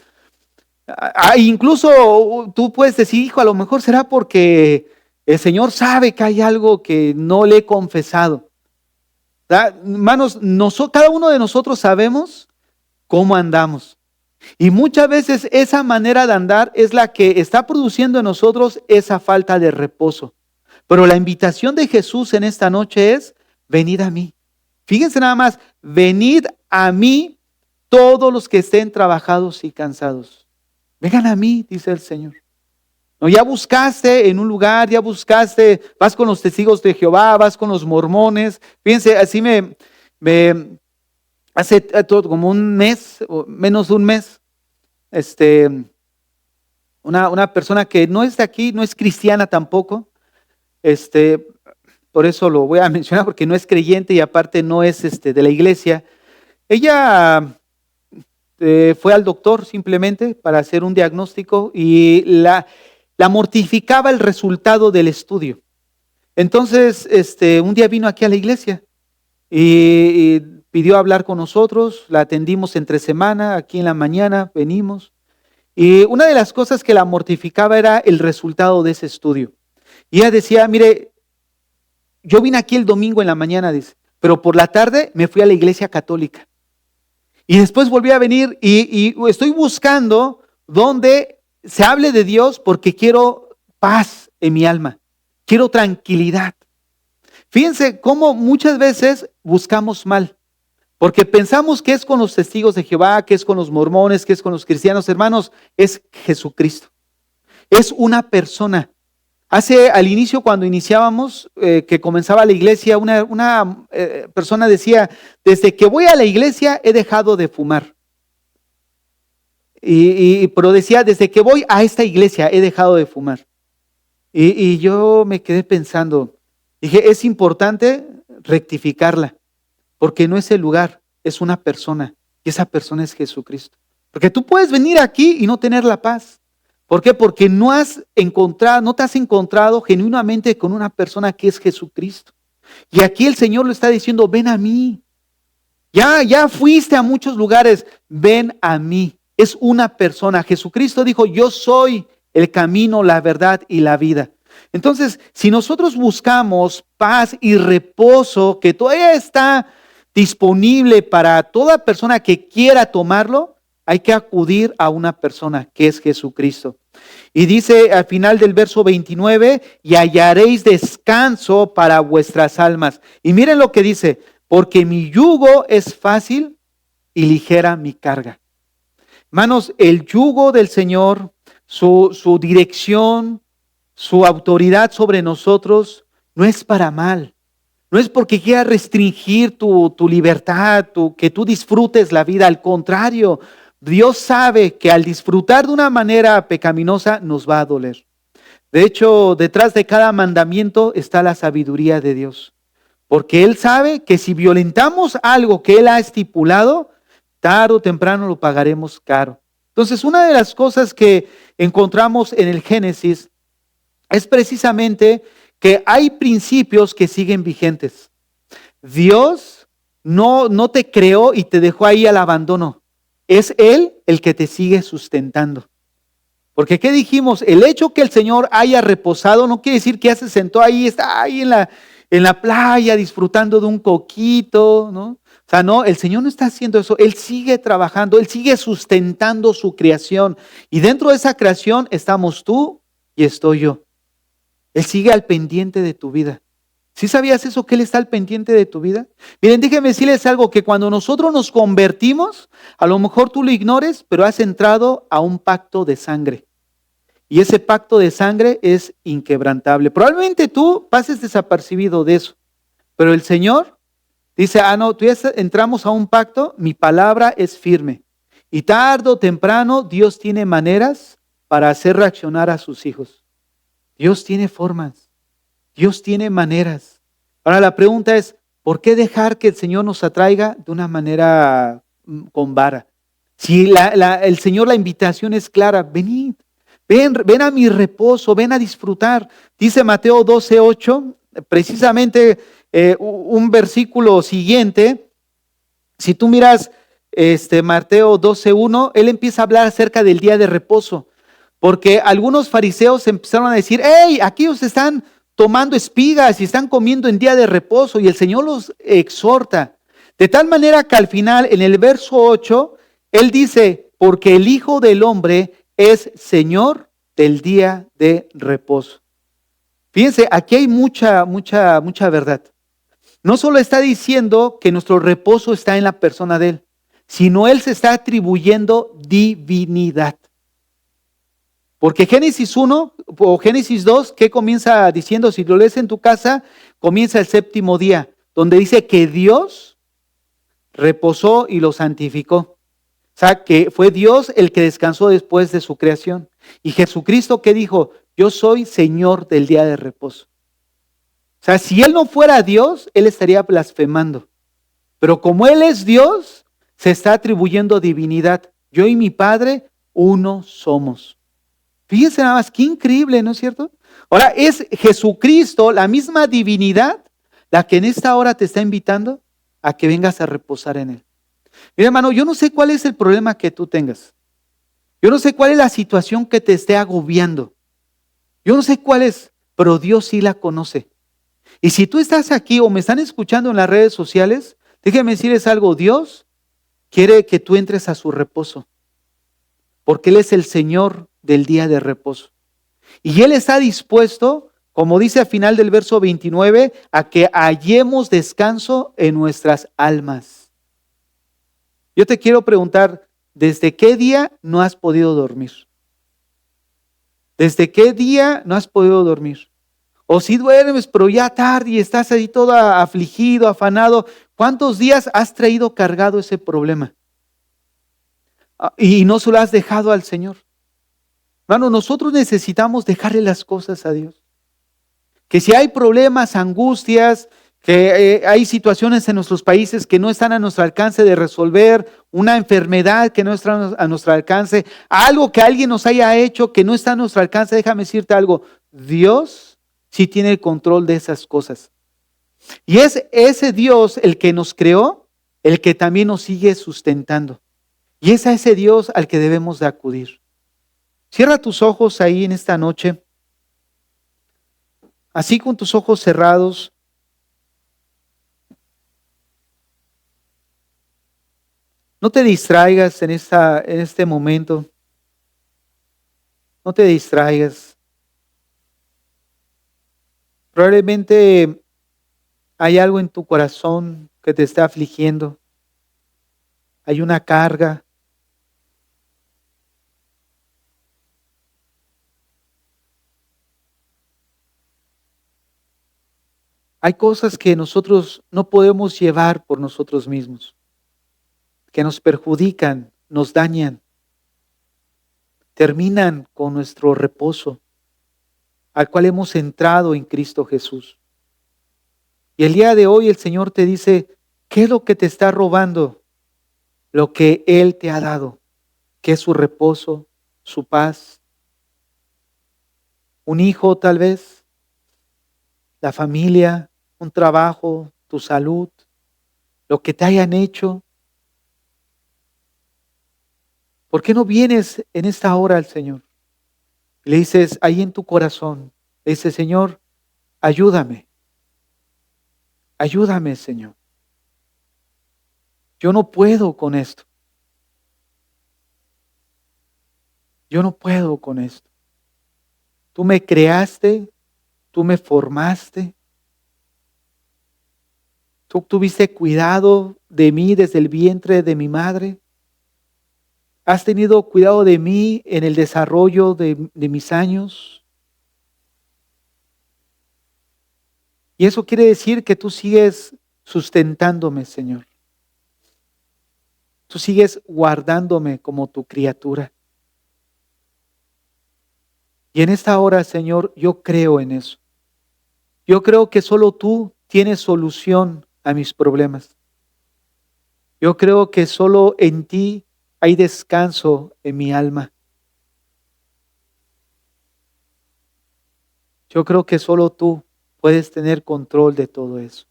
Speaker 1: incluso tú puedes decir, hijo, a lo mejor será porque el Señor sabe que hay algo que no le he confesado. Hermanos, cada uno de nosotros sabemos cómo andamos. Y muchas veces esa manera de andar es la que está produciendo en nosotros esa falta de reposo. Pero la invitación de Jesús en esta noche es, venid a mí. Fíjense nada más, venid a mí todos los que estén trabajados y cansados. Vengan a mí, dice el Señor. No, ya buscaste en un lugar, ya buscaste, vas con los testigos de Jehová, vas con los mormones. Fíjense, así hace como un mes, o menos de un mes, una persona que no es de aquí, no es cristiana tampoco, por eso lo voy a mencionar porque no es creyente y aparte no es de la iglesia. Ella fue al doctor simplemente para hacer un diagnóstico y la mortificaba el resultado del estudio. Entonces, un día vino aquí a la iglesia y pidió hablar con nosotros, la atendimos entre semana, aquí en la mañana venimos. Y una de las cosas que la mortificaba era el resultado de ese estudio. Y ella decía, mire, yo vine aquí el domingo en la mañana, dice, pero por la tarde me fui a la iglesia católica. Y después volví a venir y estoy buscando donde se hable de Dios porque quiero paz en mi alma, quiero tranquilidad. Fíjense cómo muchas veces buscamos mal, porque pensamos que es con los testigos de Jehová, que es con los mormones, que es con los cristianos. Hermanos, es Jesucristo. Es una persona. Al inicio, cuando iniciábamos, que comenzaba la iglesia, una persona decía, desde que voy a la iglesia he dejado de fumar. Pero decía, desde que voy a esta iglesia he dejado de fumar. Y yo me quedé pensando, dije, es importante rectificarla, porque no es el lugar, es una persona, y esa persona es Jesucristo. Porque tú puedes venir aquí y no tener la paz. ¿Por qué? Porque no te has encontrado genuinamente con una persona que es Jesucristo. Y aquí el Señor lo está diciendo, ven a mí. Ya fuiste a muchos lugares, ven a mí. Es una persona. Jesucristo dijo, yo soy el camino, la verdad y la vida. Entonces, si nosotros buscamos paz y reposo, que todavía está disponible para toda persona que quiera tomarlo, hay que acudir a una persona que es Jesucristo. Y dice al final del verso 29, y hallaréis descanso para vuestras almas. Y miren lo que dice, porque mi yugo es fácil y ligera mi carga. Hermanos, el yugo del Señor, su dirección, su autoridad sobre nosotros, no es para mal. No es porque quiera restringir tu libertad, que tú disfrutes la vida. Al contrario, Dios sabe que al disfrutar de una manera pecaminosa nos va a doler. De hecho, detrás de cada mandamiento está la sabiduría de Dios. Porque Él sabe que si violentamos algo que Él ha estipulado, tarde o temprano lo pagaremos caro. Entonces, una de las cosas que encontramos en el Génesis es precisamente que hay principios que siguen vigentes. Dios no te creó y te dejó ahí al abandono. Es Él el que te sigue sustentando. Porque ¿qué dijimos? El hecho que el Señor haya reposado no quiere decir que ya se sentó ahí, está ahí en la playa disfrutando de un coquito, ¿no? O sea, no, el Señor no está haciendo eso. Él sigue trabajando, Él sigue sustentando su creación. Y dentro de esa creación estamos tú y estoy yo. Él sigue al pendiente de tu vida. ¿Sí sabías eso, que Él está al pendiente de tu vida? Miren, déjenme decirles algo, que cuando nosotros nos convertimos, a lo mejor tú lo ignores, pero has entrado a un pacto de sangre. Y ese pacto de sangre es inquebrantable. Probablemente tú pases desapercibido de eso, pero el Señor dice, no, tú ya entramos a un pacto, mi palabra es firme. Y tarde o temprano Dios tiene maneras para hacer reaccionar a sus hijos. Dios tiene formas, Dios tiene maneras. Ahora la pregunta es, ¿por qué dejar que el Señor nos atraiga de una manera con vara? Si el Señor, la invitación es clara, venid. Ven a mi reposo, ven a disfrutar. Dice Mateo 12:8, precisamente un versículo siguiente. Si tú miras Mateo 12:1, él empieza a hablar acerca del día de reposo. Porque algunos fariseos empezaron a decir, hey, aquellos están tomando espigas y están comiendo en día de reposo. Y el Señor los exhorta. De tal manera que al final, en el verso 8, él dice, porque el Hijo del Hombre es Señor del día de reposo. Fíjense, aquí hay mucha verdad. No solo está diciendo que nuestro reposo está en la persona de Él, sino Él se está atribuyendo divinidad. Porque Génesis 1 o Génesis 2, ¿qué comienza diciendo? Si lo lees en tu casa, comienza el séptimo día, donde dice que Dios reposó y lo santificó. O sea, que fue Dios el que descansó después de su creación. Y Jesucristo, ¿qué dijo? Yo soy Señor del día de reposo. O sea, si Él no fuera Dios, Él estaría blasfemando. Pero como Él es Dios, se está atribuyendo divinidad. Yo y mi Padre, uno somos. Fíjense nada más, qué increíble, ¿no es cierto? Ahora, es Jesucristo, la misma divinidad, la que en esta hora te está invitando a que vengas a reposar en Él. Mira, hermano, yo no sé cuál es el problema que tú tengas. Yo no sé cuál es la situación que te esté agobiando. Yo no sé cuál es, pero Dios sí la conoce. Y si tú estás aquí o me están escuchando en las redes sociales, déjame decirles algo, Dios quiere que tú entres a su reposo, porque Él es el Señor del día de reposo. Y Él está dispuesto, como dice al final del verso 29, a que hallemos descanso en nuestras almas. Yo te quiero preguntar, ¿desde qué día no has podido dormir? ¿Desde qué día no has podido dormir? O si duermes, pero ya tarde y estás ahí todo afligido, afanado. ¿Cuántos días has traído cargado ese problema? Y no se lo has dejado al Señor. Hermano, nosotros necesitamos dejarle las cosas a Dios. Que si hay problemas, angustias, que hay situaciones en nuestros países que no están a nuestro alcance de resolver, una enfermedad que no está a nuestro alcance, algo que alguien nos haya hecho que no está a nuestro alcance, déjame decirte algo, Dios sí tiene el control de esas cosas. Y es ese Dios el que nos creó, el que también nos sigue sustentando. Y es a ese Dios al que debemos de acudir. Cierra tus ojos ahí en esta noche, así con tus ojos cerrados. No te distraigas en este momento. No te distraigas. Probablemente hay algo en tu corazón que te está afligiendo. Hay una carga. Hay cosas que nosotros no podemos llevar por nosotros mismos, que nos perjudican, nos dañan, terminan con nuestro reposo, al cual hemos entrado en Cristo Jesús. Y el día de hoy el Señor te dice, ¿qué es lo que te está robando? Lo que Él te ha dado, que es su reposo, su paz. Un hijo tal vez, la familia, un trabajo, tu salud, lo que te hayan hecho. ¿Por qué no vienes en esta hora al Señor? Le dices ahí en tu corazón, le dices, Señor, ayúdame, ayúdame, Señor. Yo no puedo con esto. Yo no puedo con esto. Tú me creaste, tú me formaste, Tú tuviste cuidado de mí desde el vientre de mi madre. Has tenido cuidado de mí en el desarrollo de mis años. Y eso quiere decir que tú sigues sustentándome, Señor. Tú sigues guardándome como tu criatura. Y en esta hora, Señor, yo creo en eso. Yo creo que solo tú tienes solución a mis problemas. Yo creo que solo en ti hay descanso en mi alma. Yo creo que solo tú puedes tener control de todo eso.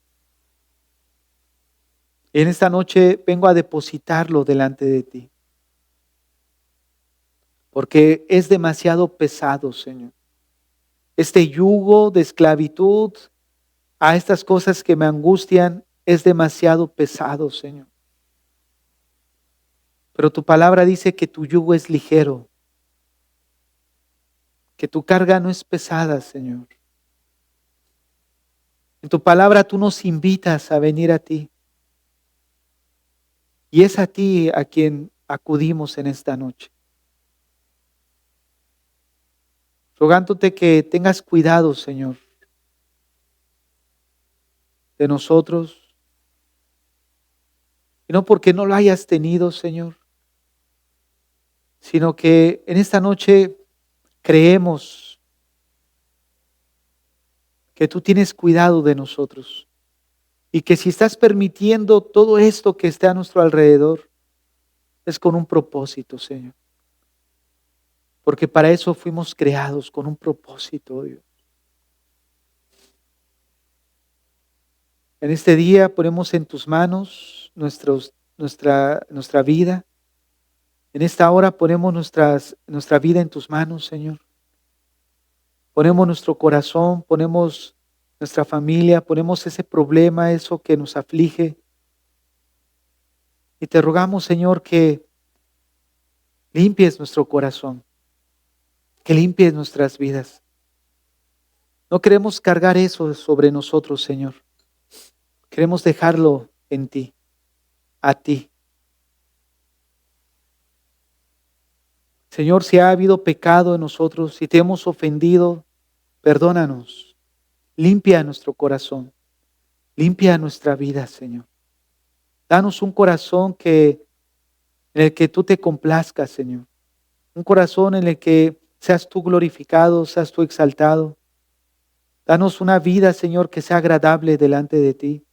Speaker 1: Y en esta noche vengo a depositarlo delante de ti. Porque es demasiado pesado, Señor. Este yugo de esclavitud a estas cosas que me angustian es demasiado pesado, Señor. Pero tu palabra dice que tu yugo es ligero, que tu carga no es pesada, Señor. En tu palabra tú nos invitas a venir a ti. Y es a ti a quien acudimos en esta noche. Rogándote que tengas cuidado, Señor, de nosotros. Y no porque no lo hayas tenido, Señor, sino que en esta noche creemos que tú tienes cuidado de nosotros. Y que si estás permitiendo todo esto que esté a nuestro alrededor, es con un propósito, Señor. Porque para eso fuimos creados, con un propósito, Dios. En este día ponemos en tus manos nuestra vida. En esta hora ponemos nuestra vida en tus manos, Señor. Ponemos nuestro corazón, ponemos nuestra familia, ponemos ese problema, eso que nos aflige. Y te rogamos, Señor, que limpies nuestro corazón, que limpies nuestras vidas. No queremos cargar eso sobre nosotros, Señor. Queremos dejarlo en ti, a ti. Señor, si ha habido pecado en nosotros, si te hemos ofendido, perdónanos. Limpia nuestro corazón. Limpia nuestra vida, Señor. Danos un corazón en el que tú te complazcas, Señor. Un corazón en el que seas tú glorificado, seas tú exaltado. Danos una vida, Señor, que sea agradable delante de ti.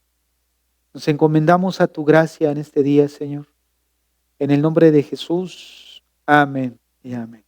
Speaker 1: Nos encomendamos a tu gracia en este día, Señor. En el nombre de Jesús. Amén y amén.